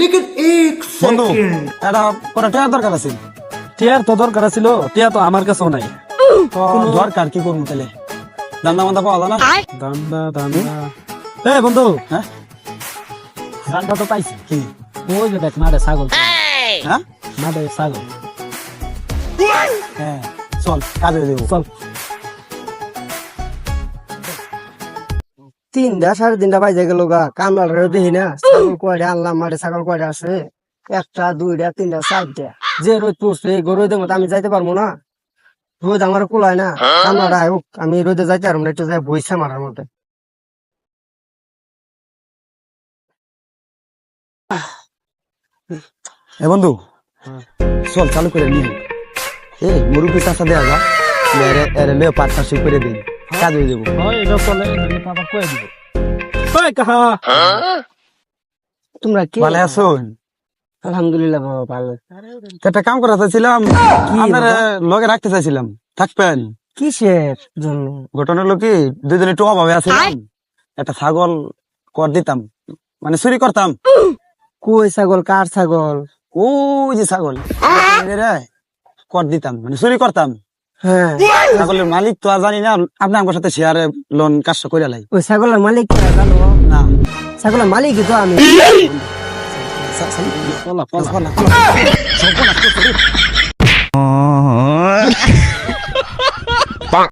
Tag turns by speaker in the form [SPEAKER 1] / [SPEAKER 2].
[SPEAKER 1] लेकिन एक
[SPEAKER 2] বন্ধু
[SPEAKER 1] सेकंड
[SPEAKER 2] এটা পরে টিয়ার দরকার আছে।
[SPEAKER 3] টিয়ার তো দরকার ছিল, টিয়া তো আমার কাছেও নাই।
[SPEAKER 2] তো দরকার কি করবো তাহলে? দান্দা মান্দা পাওয়া যায় না?
[SPEAKER 3] দান্দা দান্দা এ বন্ধু,
[SPEAKER 2] হ্যাঁ
[SPEAKER 3] দান্দা তো পাইছি।
[SPEAKER 2] কি?
[SPEAKER 3] ওই যে দেখ মাঠে ছাগল,
[SPEAKER 2] হ্যাঁ
[SPEAKER 3] মাঠে ছাগল।
[SPEAKER 2] হ্যাঁ চল কাজে দেবো।
[SPEAKER 3] চল
[SPEAKER 4] 3টা 3:30 বাজে গেল গা, কামলার দেখি না ছাগল কয়টা আনলাম, মাঠে ছাগল কয়টা আছে, 1টা 2টা 3টা 4টা। যে রোদ পড়ছে রোদের মধ্যে আমি যাইতে পারবো না, রোদ আমার কুলায় না। কামলাটা হোক, আমি রোদে যাইতে পারবো না, একটু যাই বইছে মারার মধ্যে।
[SPEAKER 2] এ বন্ধু চল চালু করে নিয়ে এ মুরুবি চাষা দেওয়া যা লে পার্টনারশিপ করে দিই, কাজে দেবো।
[SPEAKER 3] হয় এটা চলে, বাবা কয়ে দিব। ওই কাহা
[SPEAKER 4] তোমরা কি?
[SPEAKER 2] ভালো আছো?
[SPEAKER 4] আলহামদুলিল্লাহ বাবা, ভালো।
[SPEAKER 2] তো একটা কাম করা চাইছিলাম, আপনার লগে রাখতে চাইছিলাম, থাকবেন?
[SPEAKER 4] কিসের জন্য?
[SPEAKER 2] ঘটনা হলো কি, দুজনে একটু অভাবে আছিলাম, একটা ছাগল কর দিতাম, মানে চুরি করতাম।
[SPEAKER 4] কই ছাগল? কার ছাগল?
[SPEAKER 2] ওই যে ছাগল কর দিতাম, মানে চুরি করতাম।
[SPEAKER 4] হ্যাঁ,
[SPEAKER 2] ছাগলের মালিক তো আর জানি না, আপনি আমার সাথে শেয়ারে লোন কাজ করে লাই
[SPEAKER 4] ওই ছাগলের মালিক কে জানো?
[SPEAKER 2] না।
[SPEAKER 4] ছাগলের মালিক তো আমি।
[SPEAKER 2] চলা, চলা, চলা, চলা।